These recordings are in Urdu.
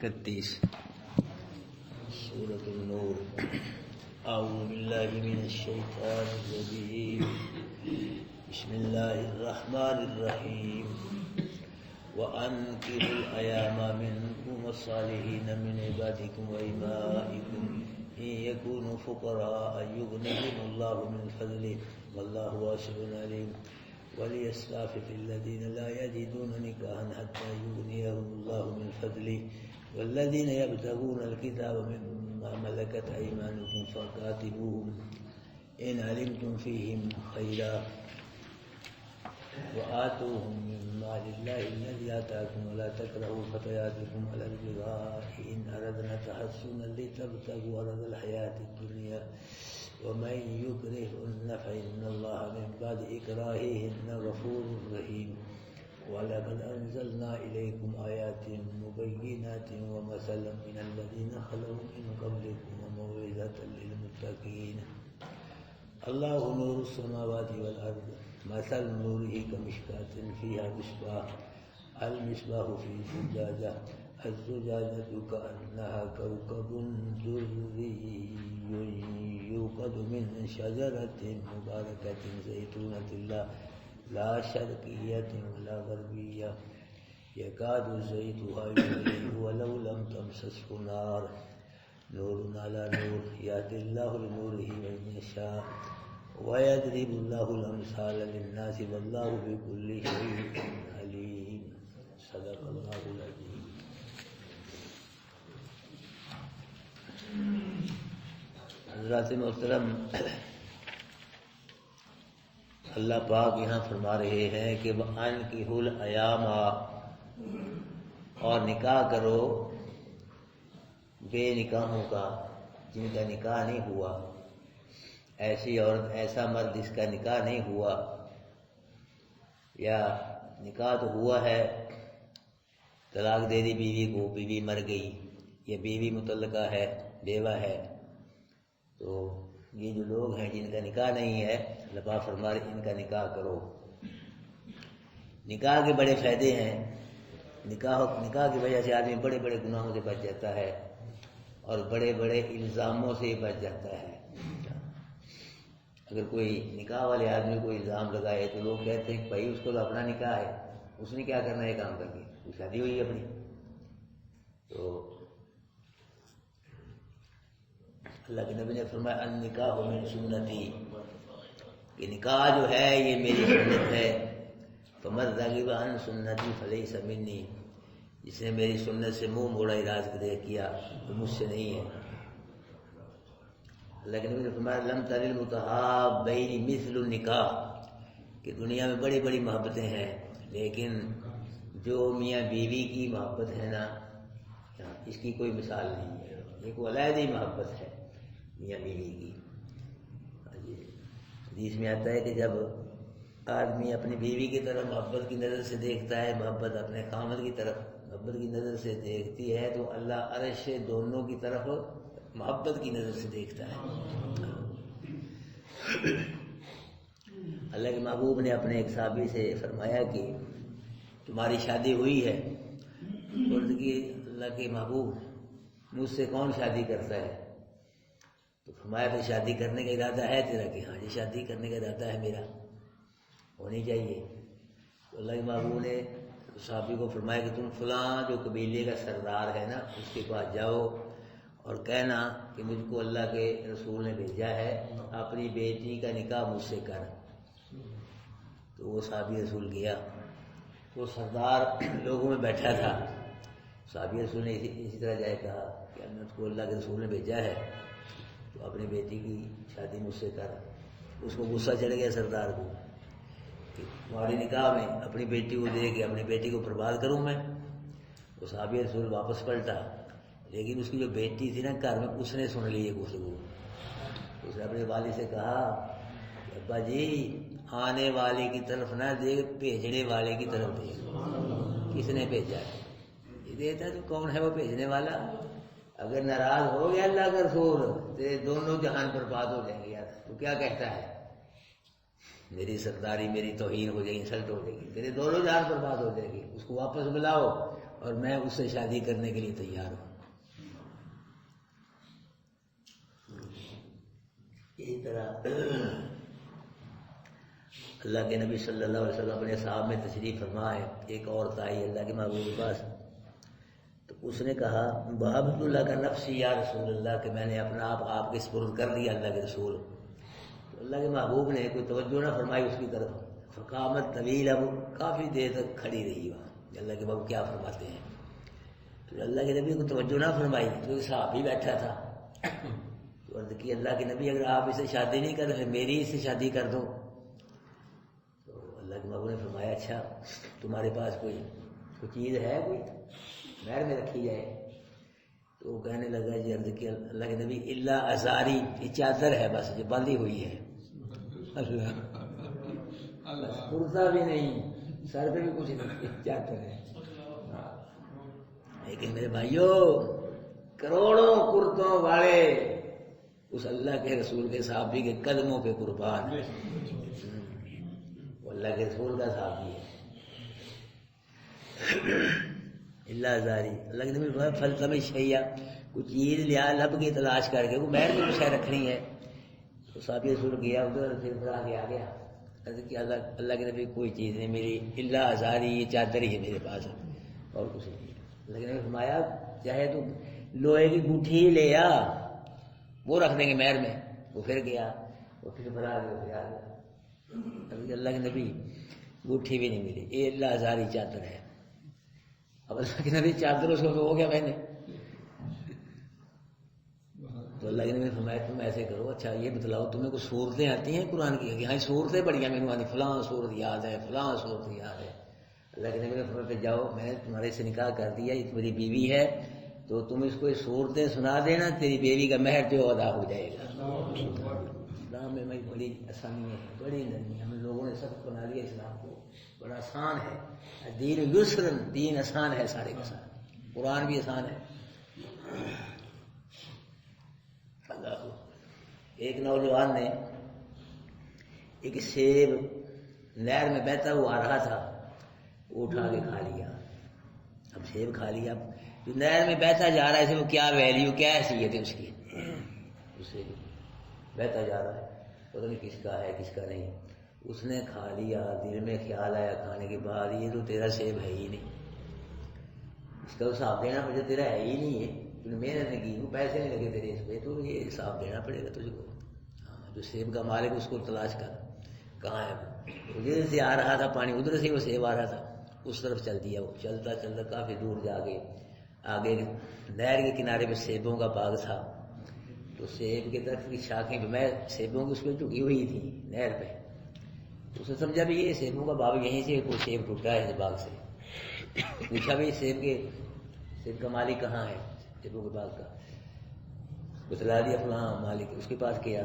31 سورة النور. اعوذ باللہ من الشیطان الرجیم. بسم اللہ الرحمن الرحیم. وَأَنكِحُوا الْأَيَامَ مِنكُمْ وَالصَّالِحِينَ مِنْ عِبَادِكُمْ وَإِمَائِكُمْ إِنْ يَكُونُوا فُقَرَاءَ يُغْنِهِمُ اللَّهُ مِنْ فَضْلِهِ وَاللَّهُ وَاسِعٌ عَلِيمٌ. وَلْيَسْتَعْفِفِ الَّذِينَ لَا يَجِدُونَ نِكَاحًا حَتَّى يُغْنِيَهُمُ اللَّهُ مِنْ فَضْلِهِ وَالَّذِينَ يَبْتَغُونَ الْكِتَابَ مِمَّا مَلَكَتْ أَيْمَانُكُمْ فَكَاتِبُوهُمْ إِنْ عَلِمْتُمْ فِيهِمْ خَيْرًا وآتوهم من مال الله الذي آتاكم ولا تكرهوا فتياتكم على البغاء إن أردنا تحصنا لتبتغوا عرض الحياة الدنيا ومن يكرهن فإن الله من بعد إكراههن غفور رحيم. ولقد أنزلنا إليكم آيات مبينات ومثلا من الذين خلوا من قبلكم وموعظة للمتقين. الله نور السماوات والأرض مثل نوره كمشكاة فيها مصباح المصباح في زجاجة الزجاجة كأنها كوكب دري يوقد من شجرة مباركة زيتونة لا شرقية ولا غربية يكاد زيتها يضيء ولو لم تمسسه نار نور على نور يهدي الله لنوره من يشاء وَيَضْرِبُ اللَّهُ الْأَمْثَالَ لِلنَّاسِ وَاللَّهُ بِكُلِّ شَيْءٍ عَلِيمٌ. صدق اللہ العظیم. حضرات محترم، اللہ پاک یہاں فرما رہے ہیں کہ وَأَنكِحُوا الْأَيَامَ، اور نکاح کرو بے نکاحوں کا، جن کا نکاح نہیں ہوا. ایسی عورت، ایسا مرد جس کا نکاح نہیں ہوا، یا نکاح تو ہوا ہے، طلاق دے دی بیوی کو، بیوی مر گئی، یا بیوی مطلقہ ہے، بیوہ ہے، تو یہ جو لوگ ہیں جن کا نکاح نہیں ہے، اللہ پاک فرما رہے ان کا نکاح کرو. نکاح کے بڑے فائدے ہیں. نکاح کی وجہ سے آدمی بڑے بڑے گناہوں سے بچ جاتا ہے اور بڑے بڑے الزاموں سے بچ جاتا ہے. اگر کوئی نکاح والے آدمی کو الزام لگائے تو لوگ کہتے ہیں کہ بھائی اس کو تو اپنا نکاح ہے، اس نے کیا کرنا ہے کام کر کے، وہ شادی ہوئی ہے اپنی. تو اللہ کے نبی نے فرمایا النکاح من سنتی، کہ نکاح جو ہے یہ میری سنت ہے. فمن رغب عن سنتی فلیس منی، جس نے میری سنت سے منہ موڑا، اراض کیا، تو مجھ سے نہیں ہے. اللہ کے نبی نے فرمایا لم تر المتحابین مثل النکاح، کہ دنیا میں بڑی بڑی محبتیں ہیں، لیکن جو میاں بیوی کی محبت ہے نا، اس کی کوئی مثال نہیں ہے. یہ کوئی علیحدہ محبت ہے میاں بیوی کی. حدیث میں آتا ہے کہ جب آدمی اپنی بیوی کی طرف محبت کی نظر سے دیکھتا ہے، محبت اپنے خامد کی طرف محبت کی نظر سے دیکھتی ہے، تو اللہ عرش سے دونوں کی طرف محبت کی نظر سے دیکھتا ہے. اللہ کے محبوب نے اپنے ایک صحابی سے فرمایا کہ تمہاری شادی ہوئی ہے. عرض کی اللہ کے محبوب مجھ سے کون شادی کرتا ہے؟ تو فرمایا کہ شادی کرنے کا ارادہ ہے تیرا؟ کہ ہاں جی شادی کرنے کا ارادہ ہے میرا، ہونی چاہیے. تو اللہ کے محبوب نے صحابی کو فرمایا کہ تم فلاں جو قبیلے کا سردار ہے نا، اس کے پاس جاؤ اور کہنا کہ مجھ کو اللہ کے رسول نے بھیجا ہے، اپنی بیٹی کا نکاح مجھ سے کر. تو وہ صحابی رسول گیا. وہ سردار لوگوں میں بیٹھا تھا. صحابی رسول نے اسی طرح جائے کہا کہ مجھ کو اللہ کے رسول نے بھیجا ہے، تو اپنی بیٹی کی شادی مجھ سے کر. اس کو غصہ چڑھ گیا سردار کو کہ تمہاری نکاح میں اپنی بیٹی کو دے کے اپنی بیٹی کو برباد کروں میں. وہ صحابی رسول واپس پلٹا، لیکن اس کی جو بیٹی تھی نا گھر میں، اس نے سن لی یہ گفتگو. اس نے اپنے والد سے کہا کہ ابا جی آنے والے کی طرف نہ دیکھ، بھیجنے والے کی طرف دیکھ. کس نے بھیجا ہے یہ دیتا تو کون ہے وہ بھیجنے والا؟ اگر ناراض ہو گیا اللہ کا رسول، تیرے دونوں جہان برباد ہو جائیں گے. یار تو کیا کہتا ہے، میری سرداری، میری توہین ہو جائے گی، انسلٹ ہو جائے گی، تیرے دونوں جہان برباد ہو جائے گی. اس کو واپس بلاؤ اور میں اس سے شادی کرنے کے لیے تیار ہوں. اسی طرح اللہ کے نبی صلی اللہ علیہ وسلم اپنے صحابہ میں تشریف فرما ہے. ایک عورت آئی اللہ کے محبوب کے پاس، تو اس نے کہا وہبت اللہ کا نفسی یا رسول اللہ، کہ میں نے اپنا آپ کے سپرد کر دیا اللہ کے رسول. تو اللہ کے محبوب نے کوئی توجہ نہ فرمائی اس کی طرف. فقامت طویل، اب کافی دیر تک کھڑی رہی وہاں. اللہ کے محبوب کیا فرماتے ہیں؟ تو اللہ کے نبی کو توجہ نہ فرمائی، تو صحابی بیٹھا تھا. تو عرض کی اللہ کے نبی اگر آپ اسے شادی نہیں کر رہے میری اسے شادی کر دو. تو اللہ کے محبوب نے فرمایا اچھا تمہارے پاس کوئی چیز ہے کوئی مہر میں رکھی جائے؟ تو وہ کہنے لگا جی عرض کی اللہ کے نبی اللہ ازاری، یہ چادر ہے بس جو باندھی ہوئی ہے. اللہ کرتا بھی نہیں، سر پہ بھی کچھ نہیں، چادر ہے. لیکن میرے بھائیوں کروڑوں کرتوں والے اس اللہ کے رسول کے صحابی کے قدموں پہ قربان ہے. وہ اللہ کے رسول کا صحابی ہے. اللہ زاری، اللہ کے نبی فلتم شیعہ، کچھ چیز لیا لب کی تلاش کر کے، وہ مہر کی کچھ رکھنی ہے. تو صحابی رسول گیا ادھر، پھر آگے آ گیا کہ اللہ کے نبی کوئی چیز نہیں میری، اللہ ازاری، یہ چادر ہی ہے میرے پاس اور کچھ نہیں. اللہ کے نبی فرمایا چاہے تو لوہے کی گٹھی لے آ، وہ رکھ دیں گے مہر میں. وہ پھر گیا، وہ پھر بھرا گیا، پھر آ گیا. اللہ کے نبی گٹھی بھی نہیں ملی، یہ اللہ ازاری چادر ہے. اب اللہ کے نبی چادر اس کو ہو گیا میں نے. تو اللہ کے نبی نے فرمایا تم ایسے کرو، اچھا یہ بتلاؤ تمہیں کچھ صورتیں آتی ہیں قرآن کی؟ کہ ہاں صورتیں بڑھیا میرے آتی، فلاں صورت یاد ہے، فلاں صورت یاد ہے. اللہ کے نبی نے فرمایا جاؤ میں نے تمہارے سے نکاح کر دیا، یہ تمہاری بیوی ہے، تو تم اس کو صورتیں سنا دینا، تیری بیوی کا مہر جو ادا ہو جائے گا. اسلام میں بڑی آسانی ہے، بڑی نرمی. ہم لوگوں نے سخت بنا لیا اسلام کو، بڑا آسان ہے. دین یسر، دین آسان ہے سارے کے ساتھ. قرآن بھی آسان ہے. اللہ. ایک نوجوان نے ایک سیب نہر میں بہتا ہوا آ رہا تھا، وہ اٹھا کے کھا لیا. اب سیب کھا لیا، جو نہر میں بہتا جا رہا ہے اسے وہ کیا ویلیو، کیا حیثیت ہے اس کی، اسے بہتا جا رہا ہے، پتہ نہیں کس کا ہے کس کا نہیں. اس نے کھا لیا، دل میں خیال آیا کھانے کے بعد یہ تو تیرا سیب ہے ہی نہیں، اس کا حساب دینا پڑے، تیرا ہے ہی نہیں ہے، تو نے محنت نہیں کی، وہ پیسے نہیں لگے تیرے اس پہ، تو یہ حساب دینا پڑے گا تجھ کو. جو سیب کا مالک اس کو تلاش کر کہاں ہے. ادھر سے آ رہا تھا پانی، ادھر سے وہ سیب آ رہا تھا، اس طرف چل دیا. وہ چلتا چلتا کافی دور جا کے آگے نہر کے کنارے پہ سیبوں کا باغ تھا. تو سیب کے درخت کی شاخیں پہ میں سیبوں کی اس پہ جھکی ہوئی تھی نہر پہ. اس نے سمجھا بھی یہ سیبوں کا باغ یہیں سے کوئی سیب ٹوٹا ہے اس باغ سے. پوچھا بھی سیب کا مالک کہاں ہے سیبوں کے باغ کا؟ بتلا دیا فلاں مالک. اس کے پاس گیا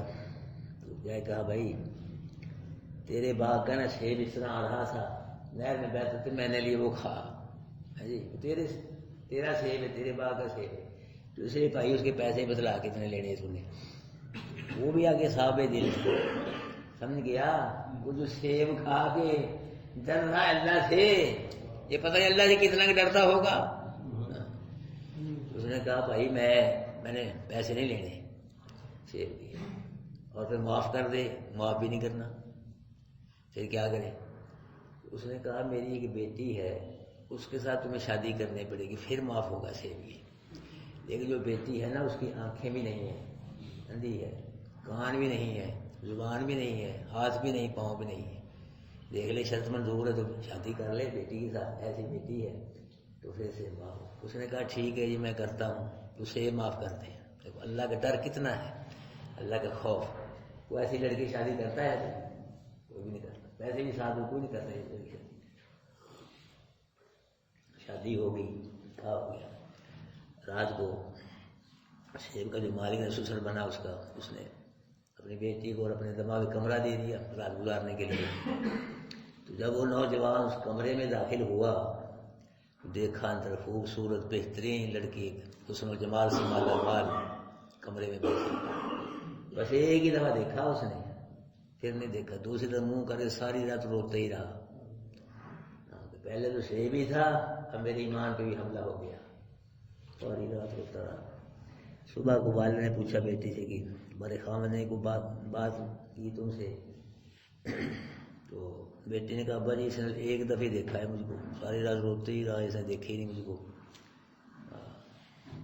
تو جائے کہا بھائی تیرے باغ کا نا سیب اس طرح آ رہا تھا نہر میں بہتا تھا، میں نے لیے وہ کھا. جی تیرا سیب ہے، تیرے باغ کا سیب ہے. تو اسے بھائی اس کے پیسے بتلا کتنے لینے تم نے. وہ بھی آگے صاحب دل سمجھ گیا، وہ جو سیب کھا کے ڈر رہا اللہ سے، یہ پتہ نہیں اللہ سے کتنا ڈرتا ہوگا. اس نے کہا بھائی میں نے پیسے نہیں لینے سیب کے، اور پھر معاف کر دے. معاف بھی نہیں کرنا، پھر کیا کرے؟ اس نے کہا میری ایک بیٹی ہے، اس کے ساتھ تمہیں شادی کرنی پڑے گی، پھر معاف ہوگا سیب کی. لیکن جو بیٹی ہے نا اس کی آنکھیں بھی نہیں ہیں، اندھی ہے، کان بھی نہیں ہے، زبان بھی نہیں ہے، ہاتھ بھی نہیں، پاؤں بھی نہیں ہے. دیکھ لے شرط منظور ہے تو شادی کر لے بیٹی کے ساتھ، ایسی بیٹی ہے تو پھر سے معاف. اس نے کہا ٹھیک ہے جی میں کرتا ہوں، تو سے معاف کرتے ہیں. دیکھو اللہ کا ڈر کتنا ہے، اللہ کا خوف. وہ ایسی لڑکی شادی کرتا ہے تو کوئی بھی نہیں کرتا، ویسے بھی ساتھ کوئی نہیں کرتا. اس لڑکی شادی ہو گئی، کھا ہو گیا. رات کو سیب کا جو مالک نے سسر بنا اس نے اپنی بیٹی کو اور اپنے دماغ میں کمرہ دے دیا رات گزارنے کے لیے. تو جب وہ نوجوان اس کمرے میں داخل ہوا تو دیکھا اندر خوبصورت بہترین لڑکی حسن و جمال سے مالا مال کمرے میں بیٹھی. بس ایک ہی دفعہ دیکھا اس نے، پھر نہیں دیکھا. دوسری طرف منہ کر کے ساری رات روتے ہی رہا. پہلے تو سیب ہی تھا، اب میرے ایمان پہ بھی حملہ ہو گیا۔ اور رات ہوتا رہا۔ صبح کو والد نے پوچھا بیٹی سے کہ تمہارے خاوند نے کو بات کی تم سے؟ تو بیٹی نے کہا ابا جی اس نے ایک دفعہ دیکھا ہے مجھ کو، ساری رات روتے ہی رہا، اس نے دیکھے ہی نہیں مجھ کو۔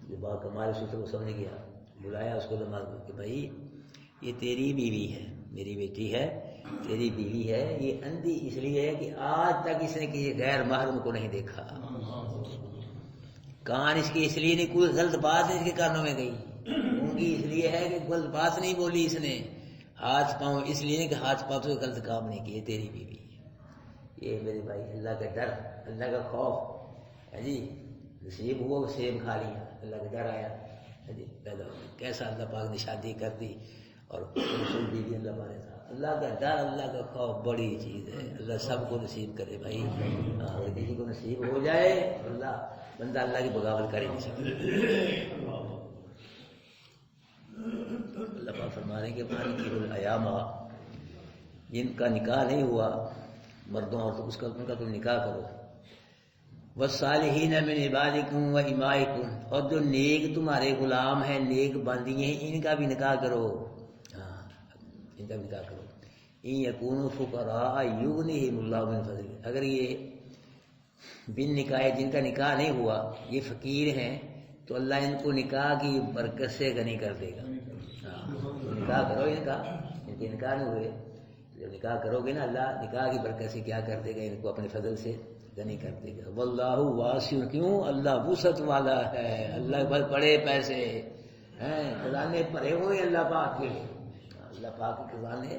جو با کمال اس کو سمجھ گیا، بلایا اس کو دماغ میں کہ بھائی یہ تیری بیوی ہے، میری بیٹی ہے، تیری بیوی ہے، یہ اندھی اس لیے ہے کہ آج تک اس نے کسی غیر محرم کو نہیں دیکھا۔ کان اس کی اس لیے نہیں، کوئی غلط بات اس کے کانوں میں گئی، اونگی اس لیے ہے کہ غلط بات نہیں بولی اس نے، ہاتھ پاؤں اس لیے کہ ہاتھ پاؤں سے غلط کام نہیں کیے، تیری بیوی۔ یہ میرے بھائی اللہ کا ڈر، اللہ کا خوف ہے جی۔ نصیب ہوا سیب کھا لیا، اللہ کا ڈر آیا جی پیدا ہو گیا۔ کیسا اللہ پاک نے شادی کر دی اور بیوی اللہ پاک نے تھا۔ اللہ کا ڈر، اللہ کا خوف بڑی چیز ہے، اللہ سب کو نصیب کرے بھائی۔ اگر کسی کو نصیب ہو جائے اللہ، بندہ اللہ کی بغاوت کر ہی نہیں سکتا۔ اللہ پاک فرما رہے ہیں کہ الایامہ، جن کا نکاح نہیں ہوا مردوں اور اس کا ان کا تم نکاح کرو، والصالحین من عبادکم و امائکم، اور جو نیک تمہارے غلام ہیں، نیک بندی ہیں، ان کا بھی نکاح کرو، ان کا بھی نکاح کرو۔ ان یکونوا فقراء یغنیہم اللہ من فضلہ، اگر یہ بن نکاح جن کا نکاح نہیں ہوا یہ فقیر ہیں تو اللہ ان کو نکاح کی برکت سے غنی کر دے گا۔ نکاح کرو ان کا، ان کے نکاح نہیں ہوئے، جب نکاح کرو گے نا اللہ نکاح کی برکت سے کیا کر دے گا، ان کو اپنے فضل سے غنی کر دے گا۔ واللہ واسع، کیوں؟ اللہ وسعت والا ہے، اللہ پر بڑے پیسے ہیں، خزانے بھرے ہوئے اللہ پاک کے، اللہ پاک کے خزانے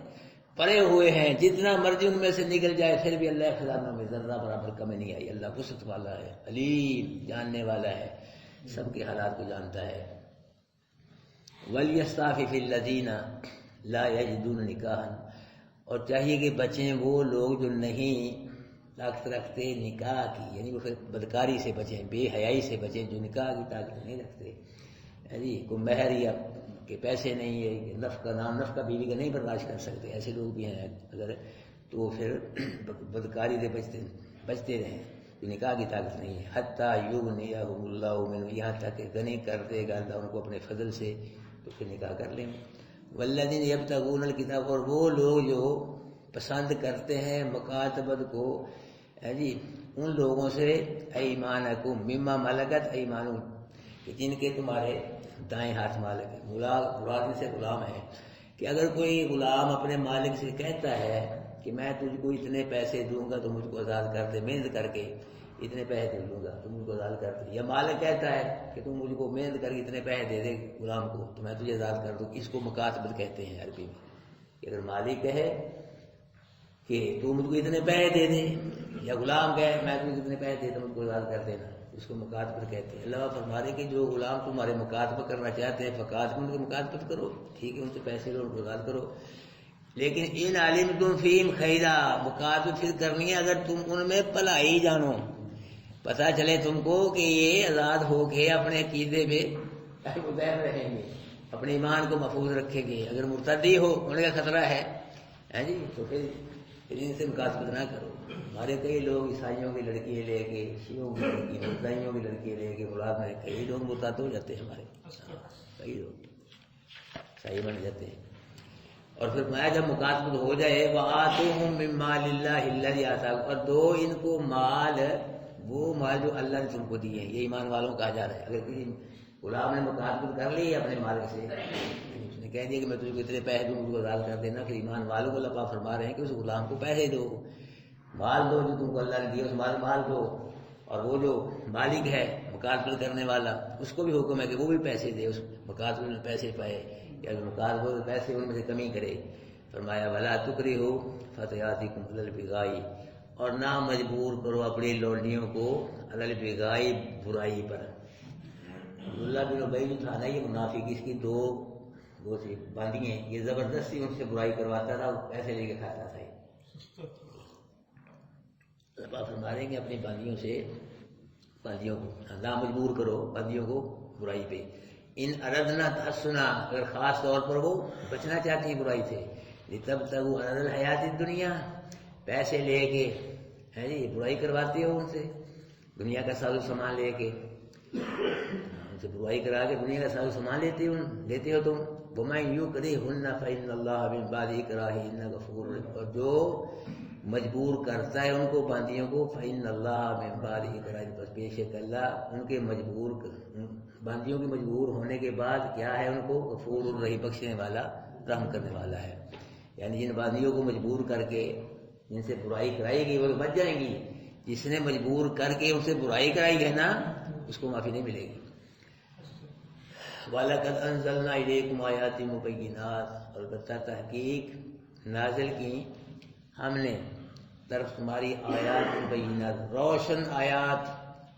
پڑے ہوئے ہیں، جتنا مرضی ان میں سے نکل جائے پھر بھی اللہ خزانوں میں ذرہ برابر کمی نہیں آئی۔ اللہ وسعت والا ہے، علیم، جاننے والا ہے، سب کے حالات کو جانتا ہے۔ وَلْيَسْتَعْفِفِ الَّذِينَ لَا يَجِدُونَ نِكَاحًا، اور چاہیے کہ بچیں وہ لوگ جو نہیں طاقت رکھتے نکاح کی، یعنی وہ بدکاری سے بچیں، بے حیائی سے بچیں، جو نکاح کی طاقت نہیں رکھتے، یعنی کوئی مہر یا کہ پیسے نہیں ہے، نفقہ نام نفقہ بیوی کا نہیں برداشت کر سکتے، ایسے لوگ بھی ہیں اگر، تو پھر بدکاری سے بچتے رہیں، تو نکاح کی طاقت نہیں ہے۔ حتیٰ یغنیہم اللہ من، یہاں تک کہ غنی کر دے گا اللہ ان کو اپنے فضل سے، تو پھر نکاح کر لیں۔ والذین یبتغون الکتاب، اور وہ لوگ جو پسند کرتے ہیں مکاتبت کو، جی ان لوگوں سے، ایمانکم مما ملکت ایمانکم، کہ جن کے تمہارے دائیں ہاتھ مالک ہے، مراد سے غلام ہے، کہ اگر کوئی غلام اپنے مالک سے کہتا ہے کہ میں تجھ کو اتنے پیسے دوں گا تو مجھ کو آزاد کر دے، محنت کر کے اتنے پیسے دے دوں گا تو مجھ کو آزاد کر دے، یا مالک کہتا ہے کہ تم مجھ کو محنت کر کے اتنے پیسے دے دے غلام کو تو میں تجھے آزاد کر دوں، اس کو مکاتبت کہتے ہیں عربی میں۔ کہ اگر مالک کہے کہ تو مجھ کو اتنے پیسے دے دے، یا غلام کہے میں تجھے اتنے پیسے دے دوں مجھ کو آزاد کر دینا، اس کو مکاتبت کہتے ہیں۔ اللہ فرما رہے کہ جو غلام تمہارے مکاتبہ کرنا چاہتے ہیں فکاتبہ، ان کو مکاتبت کرو، ٹھیک ہے، ان سے پیسے لو، ان کو آزاد کرو، لیکن ان علمتم فیہم خیرا، مکاتبت پھر کرنی ہے اگر تم ان میں بھلائی جانو، پتہ چلے تم کو کہ یہ آزاد ہو کے اپنے عقیدے میں مدین رہیں گے، اپنے ایمان کو محفوظ رکھیں گے، اگر مرتدی ہو ہونے کا خطرہ ہے جی تو پھر ان سے مکاتبت نہ کرو۔ ہمارے کئی لوگ عیسائیوں کی لڑکیاں لے کے، شیعوں کی لڑکی، عیسائیوں کی لڑکیاں لے کے مراد میں کئی لوگ مرتد ہو جاتے ہیں، ہمارے کئی لوگ عیسائی بن جاتے ہیں۔ اور پھر میں جب مکاتبت ہو جائے وَآتُوهُم مِّن مَّالِ اللَّهِ الَّذِي آتَاكُمْ، اور دو ان کو مال، وہ مال جو اللہ نے تم کو دیے ہیں، یہ ایمان والوں کا کہا جا رہا ہے۔ اگر کسی غلام نے مکاتبت کر لی اپنے مالک سے، اس نے کہہ دیا کہ میں تجھے کو اتنے پیسے دوں، مجھ کو آزاد کر دینا، پھر ایمان والوں کو اللہ پاک فرما رہے ہیں کہ اس غلام کو پیسے دو، مال دو جو تم کو اللہ نے دیا، اس مال دو، اور وہ جو مالک ہے مکاتبت کرنے والا اس کو بھی حکم ہے کہ وہ بھی پیسے دے، اس مکاتبت میں پیسے پائے، یا مکاتبت میں پیسے ان میں سے کمی کرے۔ فرمایا وَلَا تُكْرِهُوا فَتَيَاتِكُمْ عَلَى الْبِغَاءِ، اور نہ مجبور کرو اپنی لونڈیوں کو علی البغاء، برائی پر۔ عبداللہ بن ابی جو تھا نا یہ منافق، اس کی دو وہ تھی باندیاں، یہ زبردستی ان سے برائی کرواتا تھا، پیسے لے کے کھاتا تھا۔ اللہ فرما رہے ہیں کہ اپنی باندیوں کو نہ مجبور کرو، باندیوں کو برائی پہ۔ ان اردنا تحسنا، اگر خاص طور پر وہ بچنا چاہتی ہیں برائی سے، لتبتغوا عرض الحیات الدنیا، پیسے لے کے ہے جی، یہ برائی کرواتے ہو ان سے، دنیا کا ساز و سامان لے کے ان سے برائی کرا کے دنیا کا ساز و سامان لیتے ہو تم. وَمَن يُكْرِهُنَّ فَإِنَّ اللَّهَ مِن بَعْدِ إِكْرَاهِهِنَّ غَفُورٌ رَحِيمٌ. اور جو مجبور کرتا ہے ان کو باندیوں کو، فَإِنَّ اللَّهَ مِن بَعْدِ إِكْرَاهِهِنَّ، بس بے شک اللہ ان کے مجبور باندیوں کے مجبور ہونے کے بعد کیا ہے ان کو غفور الرحیم، بخشنے والا رحم کرنے والا ہے. یعنی جن باندیوں کو مجبور کر کے جن سے برائی کرائی گئی وہ تو بچ جائیں گی، جس نے مجبور کر کے ان سے برائی کرائی ہے نا اس کو معافی نہیں ملے گی. وَلَقَدْ أَنزَلْنَا إِلَيْكُمْ آيَاتٍ مُبَيِّنَاتٍ، البتہ تحقیق نازل کی ہم نے طرف تمہاری آیات مبینات، روشن آیات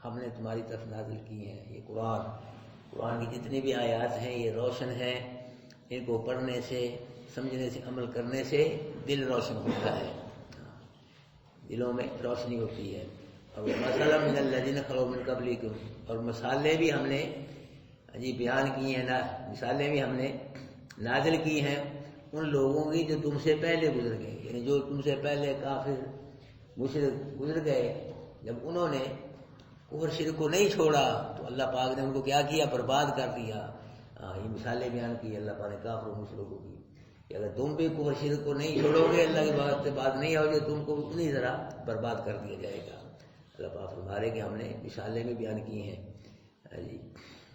ہم نے تمہاری طرف نازل کی ہیں. یہ قرآن کی جتنی بھی آیات ہیں یہ روشن ہیں، ان کو پڑھنے سے سمجھنے سے عمل کرنے سے دل روشن ہوتا ہے، دلوں میں روشنی ہوتی ہے. اور مثلا من الذین خلو من قبلکم، اور مثالیں بھی ہم نے بیان کی ہیں نا، مثالیں بھی ہم نے نازل کی ہیں ان لوگوں کی جو تم سے پہلے گزر گئے. یعنی جو تم سے پہلے کافر مشرک گزر گئے، جب انہوں نے کفر شرک کو نہیں چھوڑا تو اللہ پاک نے ان کو کیا کیا؟ برباد کر دیا. یہ مثالیں بیان کی اللہ پاک نے کافر و مشرکوں کی کہ اگر تم بھی کفر شرک کو نہیں چھوڑو گے، اللہ کی بات سے بات نہیں آؤ گے، تم کو اتنی ذرا برباد کر دیا جائے گا. اللہ پاک فرما رہے کہ ہم نے مثالیں بھی بیان کی ہیں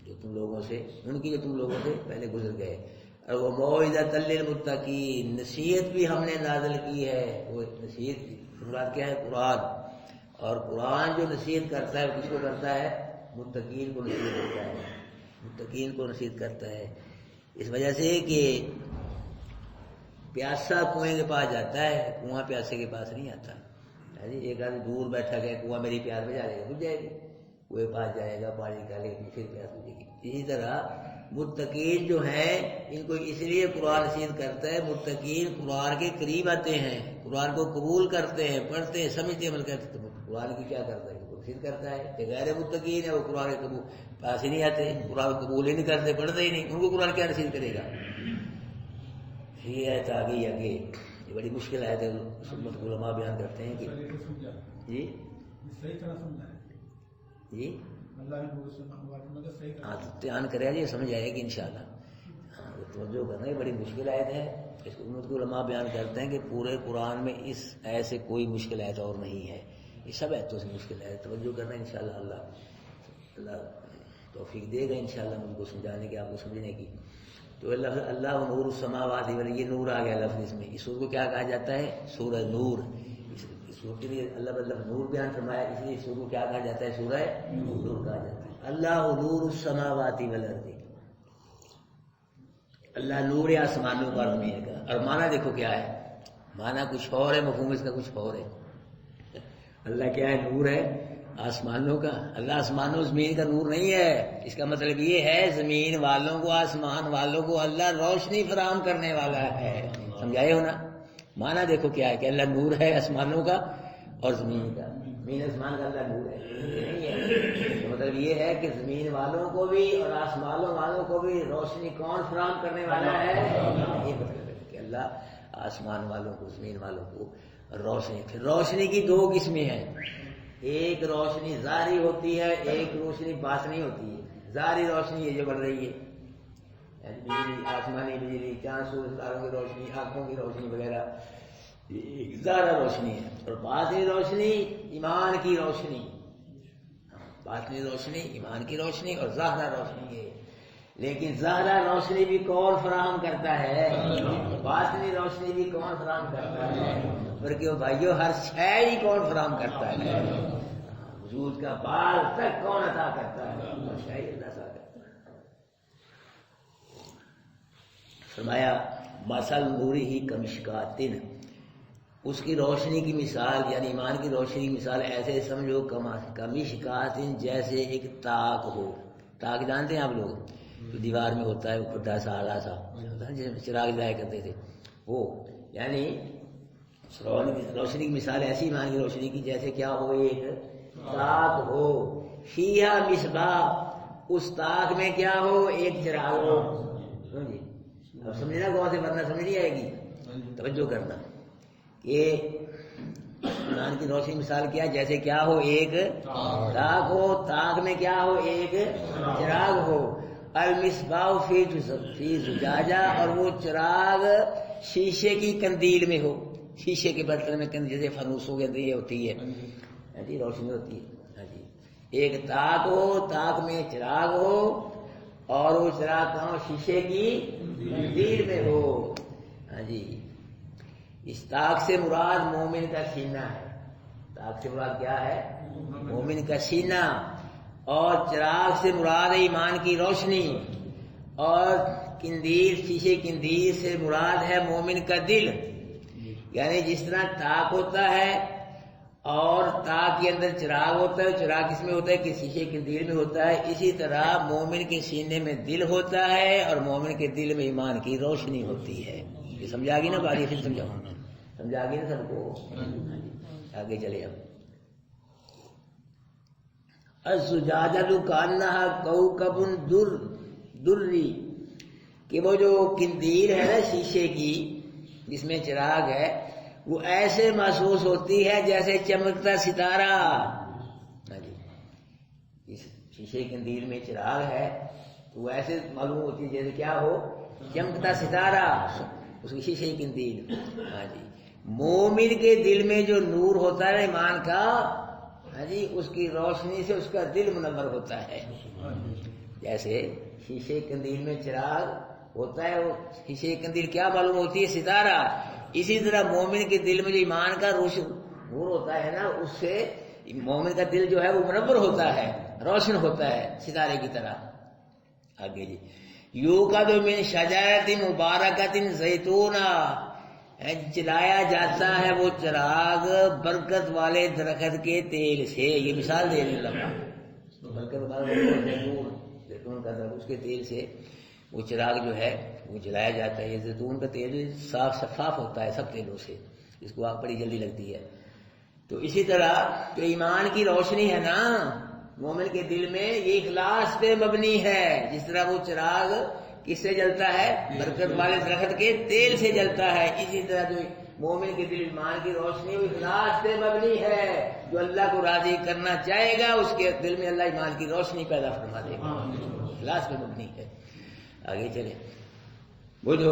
جو تم لوگوں سے ان کی جو تم لوگوں سے پہلے گزر گئے. اور وہ موعظۃ للمتقین، نصیحت بھی ہم نے نازل کی ہے. وہ نصیحت مراد کیا ہے؟ قرآن. اور قرآن جو نصیحت کرتا ہے وہ کس کو کرتا ہے؟ متقین کو نصیحت کرتا ہے، متقین کو نصیحت کرتا ہے. اس وجہ سے کہ پیاسا کنویں کے پاس جاتا ہے، کنواں پیاسے کے پاس نہیں آتا. ایک آدمی دور بیٹھا گیا، کنواں میری پیاس بجا لے گا، بجھ جائے گی، کنویں پاس جائے گا، پانی نکالے گا، پھر پیاس بجے گی. اسی طرح متقین جو ہیں ان کو اس لیے قرآن نصیحت کرتا ہے، متقین قرآن کے قریب آتے ہیں، قرآن کو قبول کرتے ہیں، پڑھتے ہیں، سمجھتے عمل کرتے ہیں. تو قرآن کی کیا کرتا ہے؟ نصیحت کرتا ہے. کہ غیر متقین ہے وہ قرآن کے قبول پاس ہی نہیں آتے، قرآن قبول ہی نہیں کرتے، پڑھتے ہی نہیں، ان کو قرآن کیا نصیحت کرے گا؟ یہ ہے آگے یہ بڑی مشکل ہے. سنت علماء بیان کرتے ہیں کہ جی جی ہاں دھیان کرے جی، سمجھ آئے گی انشاءاللہ. توجہ کرنا یہ بڑی مشکل آیت ہے. اس کو سنت علماء بیان کرتے ہیں کہ پورے قرآن میں اس ایسے کوئی مشکل آیت اور نہیں ہے، یہ سب آیتوں سے مشکل ہے. توجہ کرنا انشاءاللہ، اللہ توفیق دے گا انشاءاللہ مجھ کو سمجھانے کی، آپ کو سمجھنے کی. تو اللہ نور السماوات والارض، یہ نور آ گیا لفظ اس میں. اس سورہ کو کیا کہا جاتا ہے؟ سورہ نور. اس سورہ کے لیے اللہ مطلب نور بیان فرمایا، اس لیے سورہ کو کیا کہا جاتا ہے؟ سورہ نور کہا جاتا ہے. اللہ نور السماوات والارض، اللہ نور آسمانوں کا اور زمین کا. اور معنی دیکھو کیا ہے، معنی کچھ اور ہے، مفہوم اس کا کچھ اور ہے. اللہ کیا ہے؟ نور ہے آسمانوں کا. اللہ آسمانوں زمین کا نور نہیں ہے. اس کا مطلب یہ ہے زمین والوں کو، آسمان والوں کو اللہ روشنی فراہم کرنے والا ہے. سمجھائے ہو نا؟ معنی دیکھو کیا ہے کہ اللہ نور ہے آسمانوں کا اور زمین کا. زمین آسمان کا اللہ نور ہے نہیں ہے. مطلب یہ ہے کہ زمین والوں کو بھی اور آسمانوں والوں کو بھی روشنی کون فراہم کرنے والا ہے؟ یہ مطلب ہے کہ اللہ آسمان والوں کو، زمین والوں کو روشنی. پھر روشنی کی دو قسمیں ہیں، ایک روشنی ظاہری ہوتی ہے، ایک روشنی باطنی ہوتی ہے. ظاہری روشنی یہ جو بڑھ رہی ہے، بجلی، آسمانی بجلی، چاند سورج تاروں کی روشنی، آنکھوں کی روشنی وغیرہ، ظاہرہ روشنی ہے. اور باطنی روشنی ایمان کی روشنی، باطنی روشنی ایمان کی روشنی اور ظاہرہ روشنی ہے. لیکن ظاہرہ روشنی بھی کون فراہم کرتا ہے؟ باطنی روشنی بھی کون فراہم کرتا ہے؟ بلکہ بھائیو ہر شے ہی کون فراہم کرتا ہے؟ وجود کا بال تک کون عطا کرتا ہے؟ ہر شے ہی اللہ عطا کرتا ہے. فرمایا مثل نوری ہی کمشکاتن، اس کی روشنی کی مثال یعنی ایمان کی روشنی کی مثال ایسے سمجھو کمشکاتن، جیسے ایک تاک ہو. تاک جانتے ہیں آپ لوگ؟ تو دیوار میں ہوتا ہے وہ کھڈا سا آلہ سا، چراغ جلایا کرتے تھے وہ. یعنی روشنی کی مثال ایسی ایمان کی روشنی کی جیسے کیا ہو؟ ایک تاک ہو، فیہا مصباح، اس تاک میں کیا ہو؟ ایک چراغ ہو. اب سمجھنا کون سے، ورنہ سمجھ نہیں آئے گی. توجہ کرنا کہ ایمان کی روشنی مثال کیا؟ جیسے کیا ہو، ایک تاک ہو، تاک میں کیا ہو، ایک چراغ ہو. المصباح فی زجاجہ، اور وہ چراغ شیشے کی قندیل میں ہو، شیشے کے برتن میں قندیل، جیسے فانوس ہو گیا یہ ہوتی ہے جی، روشنی ہوتی ہے جی. ایک تاک ہو، تاک میں چراغ ہو، اور وہ چراغ کہاں ہو؟ شیشے کی قندیل میں ہو. ہاں جی. اس تاک سے مراد مومن کا سینہ ہے. تاک سے مراد کیا ہے؟ مومن کا سینہ. اور چراغ سے مراد ہے ایمان کی روشنی. اور قندیل، شیشے قندیل سے مراد ہے مومن کا دل. یعنی جس طرح تاک ہوتا ہے اور تاک کے اندر چراغ ہوتا ہے، چراغ کس میں ہوتا ہے؟ کہ شیشے قندیل میں ہوتا ہے. اسی طرح مومن کے سینے میں دل ہوتا ہے، اور مومن کے دل میں ایمان کی روشنی ہوتی ہے. یہ سمجھا گی نا باری؟ پھر سمجھاؤں، سمجھا گی نا سب کو؟ آگے چلے. اب الزجاجۃ کانہا کوکب دری، کہ وہ جو قندیل ہے نا شیشے کی جس میں چراغ ہے، وہ ایسے محسوس ہوتی ہے جیسے چمکتا ستارہ. اس شیشے قندیل میں چراغ ہے تو وہ ایسے معلوم ہوتی ہے جیسے کیا ہو؟ چمکتا ستارہ، اس کی شیشے قندیل. ہاں جی. مومن کے دل میں جو نور ہوتا ہے ایمان کا، ہاں جی، اس کی روشنی سے اس کا دل منور ہوتا ہے. جیسے شیشے قندیل میں چراغ ہوتا ہے، وہ شیشے قندیل کیا معلوم ہوتی ہے؟ ستارہ. اسی طرح مومن کے دل میں جو ایمان کا نور ہوتا ہے نا، اس سے مومن کا دل جو ہے وہ منور ہوتا ہے، روشن ہوتا ہے ستارے کی طرح. آگے جی. یوقد من شجرۃ مبارکۃ زیتونہ، جلایا جاتا ہے وہ چراغ برکت والے درخت کے تیل سے. یہ مثال دے رہے لگا، برکت والے زیتون کا درخت، اس کے تیل سے وہ چراغ جو ہے وہ جلایا جاتا ہے. یہ زیتون کا تیل صاف شفاف ہوتا ہے سب تیلوں سے، اس کو آگ بڑی جلدی لگتی ہے. تو اسی طرح جو ایمان کی روشنی ہے نا مومن کے دل میں، یہ اخلاص پہ مبنی ہے. جس طرح وہ چراغ کس سے جلتا ہے؟ برکت والے درخت کے تیل سے جلتا ہے. اسی طرح جو مومن کے دل ایمان کی روشنی وہ اخلاص پہ مبنی ہے. جو اللہ کو راضی کرنا چاہے گا اس کے دل میں اللہ ایمان کی روشنی پیدا فرما دے گا. اخلاص پہ مبنی ہے. آگے چلے. وہ جو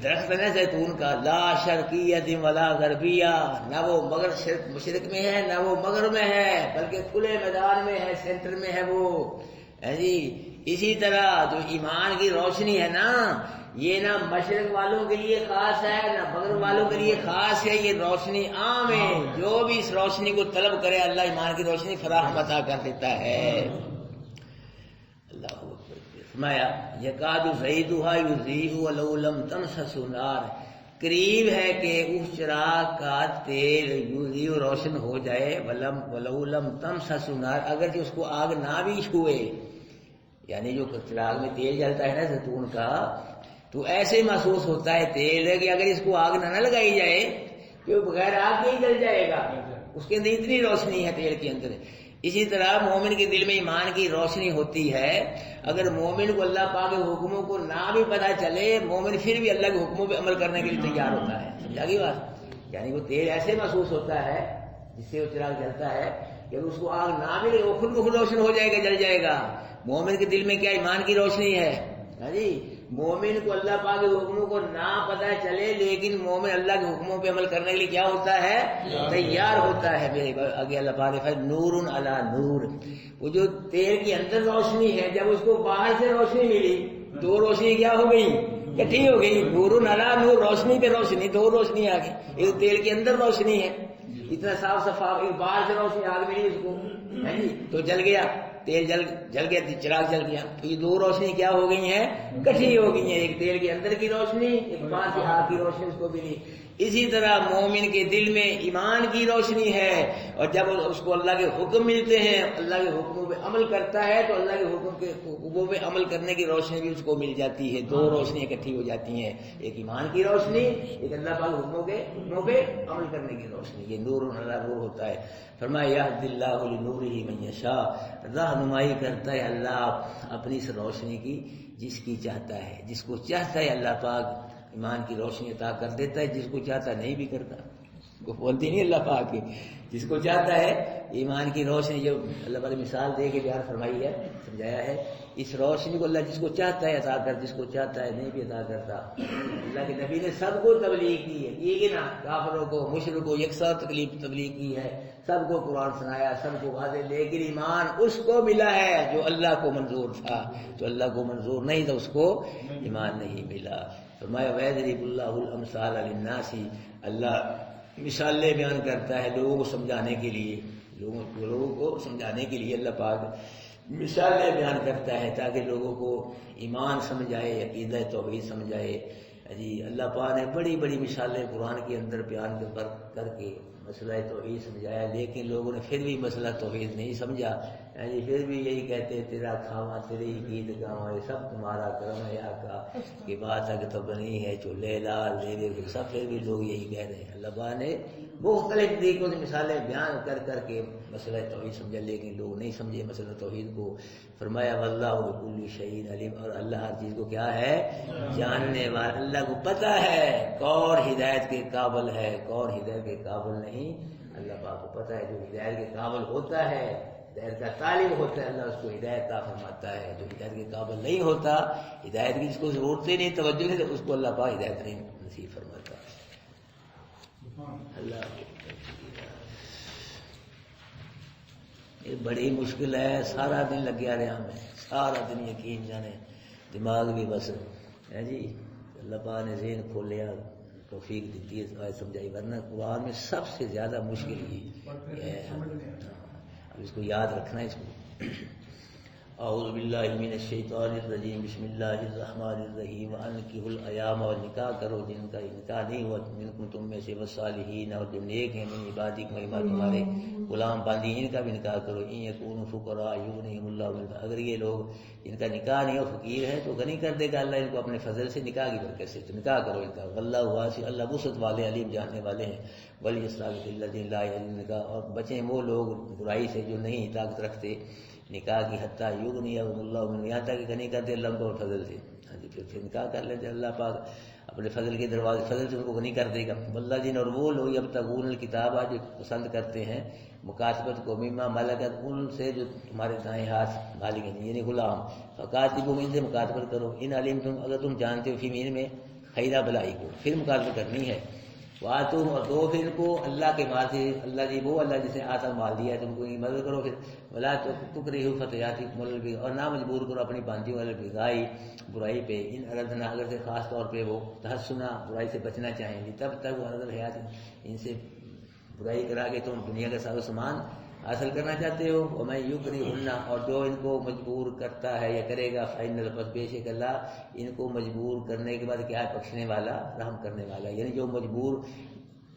درخت ہے نا زیتون کا، لا شرقیت ولا غربیہ، نہ وہ مشرق میں ہے نہ وہ مغرب میں ہے، بلکہ کھلے میدان میں ہے، سینٹر میں ہے وہ. جی. اسی طرح جو ایمان کی روشنی ہے نا، یہ نہ مشرق والوں کے لیے خاص ہے نہ مغرب والوں کے لیے خاص ہے. یہ روشنی عام ہے. جو بھی اس روشنی کو طلب کرے اللہ ایمان کی روشنی فراہم عطا کر دیتا ہے. اللہ فرمایا یکاد زیدھا یضیء ولو لم تمسس نار، قریب ہے کہ اس چراغ کا تیل یضیء روشن ہو جائے، ولو لم تمسس نار، اگر اس کو آگ نہ بھی چھوئے. یعنی جو چراغ میں تیل جلتا ہے نا زیتون کا، تو ایسے محسوس ہوتا ہے تیل ہے کہ اگر اس کو آگ نہ لگائی جائے کہ وہ بغیر آگ کے ہی جل جائے گا. اس کے اندر اتنی روشنی ہے تیل کے اندر. اسی طرح مومن کے دل میں ایمان کی روشنی ہوتی ہے. اگر مومن کو اللہ پاک کے حکموں کو نہ بھی پتہ چلے، مومن پھر بھی اللہ کے حکموں پہ عمل کرنے کے لیے تیار ہوتا ہے. سمجھا گی بات؟ یعنی وہ تیل ایسے محسوس ہوتا ہے جس سے وہ چراغ جلتا ہے کہ اگر اس کو آگ نہ بھی لگے وہ خود بخود روشن ہو جائے گا، جل جائے گا. مومن کے دل میں کیا ایمان کی روشنی ہے. جی. مومن کو اللہ پاک کے حکموں کو نہ پتہ چلے لیکن مومن اللہ کے حکموں پہ عمل کرنے کے لیے کیا ہوتا ہے؟ تیار ہوتا ہے. میرے آگے اللہ پاک نے فرمایا نور علی نور، وہ جو تیل کے اندر روشنی ہے جب اس کو باہر سے روشنی ملی، دو روشنی کیا ہو گئی؟ اکٹھی ہو گئی. نور علی نور، روشنی پہ روشنی، دو روشنی آ گئی. ایک تیل کے اندر روشنی ہے اتنا صاف صفاف، ایک باہر سے روشنی آگ ملی اس کو، تو جل گیا تیل، جل گیا چراغ جل گیا. تو یہ دو روشنی کیا ہو گئی ہیں؟ کٹھی ہو گئی ہیں. ایک تیل کے اندر کی روشنی، ایک باہر سے آگ کی روشنی اس کو ملی. اسی طرح مومن کے دل میں ایمان کی روشنی ہے، اور جب اس کو اللہ کے حکم ملتے ہیں، اللہ کے حکموں پہ عمل کرتا ہے تو اللہ کے حکموں پہ عمل کرنے کی روشنی بھی اس کو مل جاتی ہے. دو روشنی اکٹھی ہو جاتی ہیں، ایک ایمان کی روشنی، ایک اللہ پاک حکموں پہ عمل کرنے کی روشنی. یہ نور علی نور ہوتا ہے. فرمایا یہدی اللہ لنورہ من یشاء، رہنمائی کرتا ہے اللہ اپنی اس روشنی کی جس کی چاہتا ہے. جس کو چاہتا ہے اللہ پاک ایمان کی روشنی عطا کر دیتا ہے، جس کو چاہتا نہیں بھی کرتا. کو بولتی نہیں اللہ پاک کی، جس کو چاہتا ہے ایمان کی روشنی جو اللہ پاک نے مثال دے کے بیان فرمائی ہے، سمجھایا ہے، اس روشنی کو اللہ جس کو چاہتا ہے عطا کر، جس کو چاہتا ہے نہیں بھی عطا کرتا۔ اللہ کے نبی نے سب کو تبلیغ کی ہے، یہ کہ نا کافروں کو مشرکوں کو یکساں تبلیغ کی ہے، سب کو قرآن سنایا، سب کو واضح، لیکن ایمان اس کو ملا ہے جو اللہ کو منظور تھا، جو اللہ کو منظور نہیں تھا اس کو ایمان نہیں ملا۔ فرمایا وَيَضْرِبُ اللَّهُ الْأَمْثَالَ لِلنَّاسِ، اللہ مثالیں بیان کرتا ہے لوگوں کو سمجھانے کے لیے، لوگوں کو سمجھانے کے لیے اللہ پاک مثالیں بیان کرتا ہے تاکہ لوگوں کو ایمان سمجھ آئے، عقیدہ توحید سمجھ آئے۔ جی اللہ پاک نے بڑی بڑی مثالیں قرآن کے اندر بیان کر کے مسئلہ توحید سمجھایا، لیکن لوگوں نے پھر بھی مسئلہ توحید نہیں سمجھا، یعنی پھر بھی یہی کہتے تیرا کھاوا تیرے ہی گیت گاواں، یہ سب تمہارا کرم ہے آقا، کہ بات اگر تو بنی ہے چولہے لال دے سب، پھر بھی لوگ یہی کہہ رہے ہیں۔ اللہ پاک نے مختلف طریقوں سے مثالیں بیان کر کے مسئلہ توحید سمجھا، لیکن لوگ نہیں سمجھے مسئلہ توحید کو۔ فرمایا واللہ بکل شیء علیم، اور اللہ ہر چیز کو کیا ہے جاننے والا، اللہ کو پتہ ہے کون ہدایت کے قابل ہے کون ہدایت کے قابل نہیں، اللہ پاک کو پتہ ہے۔ جو ہدایت کے قابل ہوتا ہے، ہدایت کا طالب ہوتا ہے، اللہ اس کو ہدایت عطا فرماتا ہے۔ جو ہدایت کے قابل نہیں ہوتا، ہدایت کی جس کو ضرورت ہی نہیں، توجہ نہیں، تو اس کو اللہ پاک ہدایت نہیں نصیب فرماتا۔ اللہ یہ بڑی مشکل ہے، سارا دن لگیا رہا ہمیں، سارا دن یقین جانے، دماغ بھی بس ہے جی، اللہ پاک نے ذہن کھولیا، توفیق دیتی ہے سمجھائی، ورنہ قرآن میں سب سے زیادہ مشکل یہ ہے۔ اب اس کو یاد رکھنا ہے، اس کو اعوذ باللہ من الشیطان الرجیم، بسم اللہ الرحمن الرحیم، وانکحوا الایام، اور نکاح کرو جن کا نکاح نہیں ہوا منکم تم میں سے، والصالحین، اور جو نیک ہیں من عبادکم تمہارے غلام باندی، ان کا بھی نکاح کرو، ان یکونوا فقراء یغنیہم اللہ من فضلہ، اگر یہ لوگ جن کا نکاح نہیں ہو فقیر ہے تو غنی کر دے گا اللہ ان کو اپنے فضل سے، نکاح کی برکت سے، تو نکاح کرو ان کا، واللہ واسع، اللہ وسعت والے علیم جاننے والے ہیں۔ ولیستعفف الذین لا یجدون نکاح، اور بچیں وہ لوگ برائی سے جو نہیں طاقت رکھتے نکاح کی، حتیٰ یغنیہم اللہ من، یہاں تک کہ غنی کر دے اللہ ان کو فضل سے۔ ہاں جی، پھر نکاح کر لیتے اللہ پاک اپنے فضل کے دروازے، فضل سے ان کو غنی کر دے گا۔ والذین، اور وہ لوگ یبتغون الکتاب، جو پسند کرتے ہیں مکاتبت کو، مما ملکت، ان سے جو تمہارے دائیں ہاتھ مالک ہیں یعنی غلام، فکاتبہم، ان سے مکاتبت کرو، ان علمتم، اگر تم جانتے ہو، فی مین میں خیرہ بلائی کو، پھر مکاتبت کرنی ہے۔ واتوہم، اور دو پھر کو اللہ کے مال سے، اللہ جی وہ اللہ جسے آتا مال دیا ہے تم کو، مدد کرو پھر، ولا تکرہوا فتیاتکم علی البغاء، اور نہ مجبور کرو اپنی باندیوں علی البغاء، برائی پہ، ان اردنا، اگر سے خاص طور پہ وہ تحسنا، برائی سے بچنا چاہیں گی، تب تک عرض الحیات، ان سے برائی کرا کے تم دنیا کا سارا سامان حاصل کرنا چاہتے ہو۔ ومن یکرہن، اور جو ان کو مجبور کرتا ہے یا کرے گا، فإن اللہ، بے شک اللہ ان کو مجبور کرنے کے بعد کیا ہے، بخشنے والا، رحم کرنے والا، یعنی جو مجبور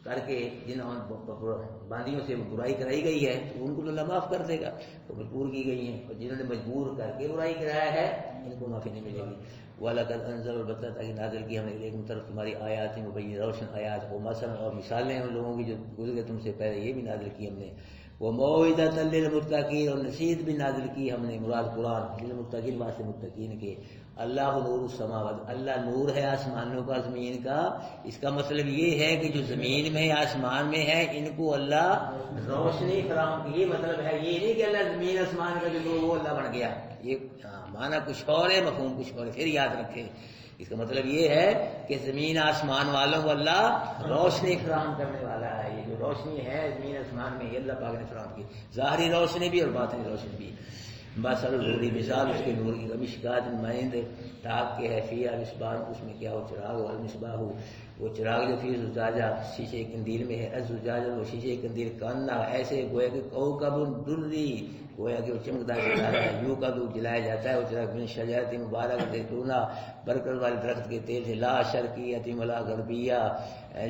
کر کے جن باندیوں سے برائی کرائی گئی ہے تو ان کو اللہ معاف کر دے گا، تو مجبور کی گئی ہیں، اور جنہوں نے مجبور کر کے برائی کرایا ہے ان کو معافی نہیں ملے گی۔ وَلَقَدْ أَنزَلَ، البتہ تاکہ نازل کی ہم نے ایک طرف تمہاری آیات مبینہ، روشن آیات، وہ مثلا، اور مثالیں ان لوگوں کی جو گزر گئے تم سے پہلے، یہ بھی نازل کی ہم نے، وَمَوْعِظَةً لِّلْمُتَّقِينَ، اور نصیحت بھی نازل کی ہم نے، مراد قرآن، للمتقین واسطے متقین کے۔ اللہ نور السماوات، اللہ نور ہے آسمانوں کا زمین کا، اس کا مطلب یہ ہے کہ جو زمین میں آسمان میں ہے ان کو اللہ روشنی فراہم کی، یہ مطلب ہے، یہ نہیں کہ اللہ زمین آسمان کا جو نور وہ اللہ بن گیا، یہ معنی کچھ اور ہے، مفہوم کچھ اور ہے، پھر یاد رکھیں اس کا مطلب یہ ہے کہ زمین آسمان والوں کو اللہ روشنی فراہم کرنے والا ہے، یہ جو روشنی ہے زمین آسمان میں یہ اللہ پاک نے فراہم کی، ظاہری روشنی بھی اور باطنی روشنی بھی۔ بس نوری، مثال اس کے نور کی، مشکات، مائند تاک کے ہے، فیہا مصباح، اس میں کیا ہو چراغ، والمصباح، وہ چراغ جو فی زجاجہ، شیشے قندیل میں ہے، الزجاجہ، وہ شیشے قندیل، کاننا، ایسے گویا کہ کوکب دری، گویا کہ وہ چمکدار ستارہ ہے، یوں کا دو جلایا جاتا ہے وہ چراغ، من شجرۃ مبارک، زیتونہ، برکت والے درخت کے تیل سے، لا شرقیۃ ولا غربیہ،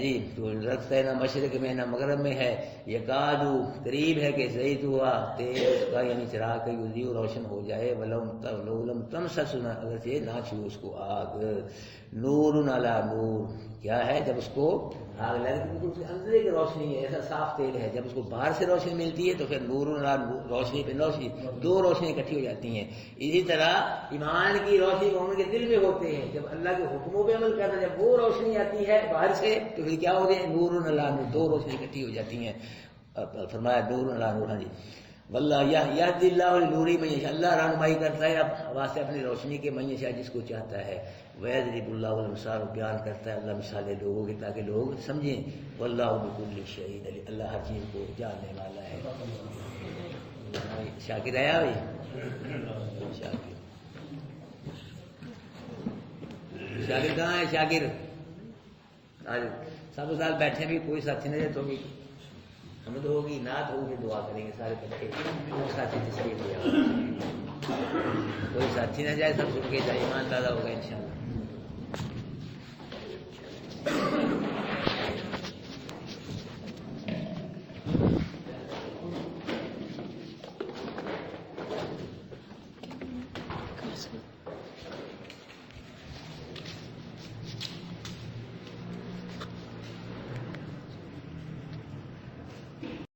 جی تو درخت ہے نہ مشرق میں نہ مغرب میں ہے، یکادو، قریب ہے کہ زیت ہوا تیل اس کا، یعنی چراغ کا یضیء، روشن ہو جائے، ولو لم تمسس، اگر سے نہ چھو اس کو آگ، نور علی نور، کیا ہے جب اس کو آگ لگتی تو اس کے اندر کی روشنی ہے، ایسا صاف تیل ہے، جب اس کو باہر سے روشنی ملتی ہے تو پھر نور روشنی پہ روشنی، دو روشنی اکٹھی ہو جاتی ہیں۔ اسی طرح ایمان کی روشنی مومن کے دل میں ہوتے ہیں، جب اللہ کے حکموں پہ عمل کرتا ہے، جب وہ روشنی آتی ہے باہر سے تو پھر کیا ہو گیا؟ نور علی نور، دو روشنی اکٹھی ہو جاتی ہیں۔ فرمایا نور علی نور۔ ہاں جی، واللہ یہدی اللہ لنورہ من یشاء، اللہ رہنمائی کرتا ہے اب واسطے اپنی روشنی کے من یشاء، جس کو چاہتا ہے۔ ویضرب اللہ الامثال، بیان کرتا ہے اللہ مثالیں لوگوں کی تاکہ لوگ سمجھیں۔ واللہ بکل شیء علیم، اللہ ہر چیز کو جاننے والا ہے۔ شاکر آیا بھائی؟ شاکر کہاں ہے؟ شاکر سب ساتھ بیٹھے بھی، کوئی ساتھی نہ جائے تو بھی حمد ہوگی، نعت ہوگی، دعا کریں گے سارے بچے، ساتھی تشریف لے آؤ، کوئی ساتھی نہ جائے، سب سن کے جائے، ایمان دادا ہوگا انشاءاللہ۔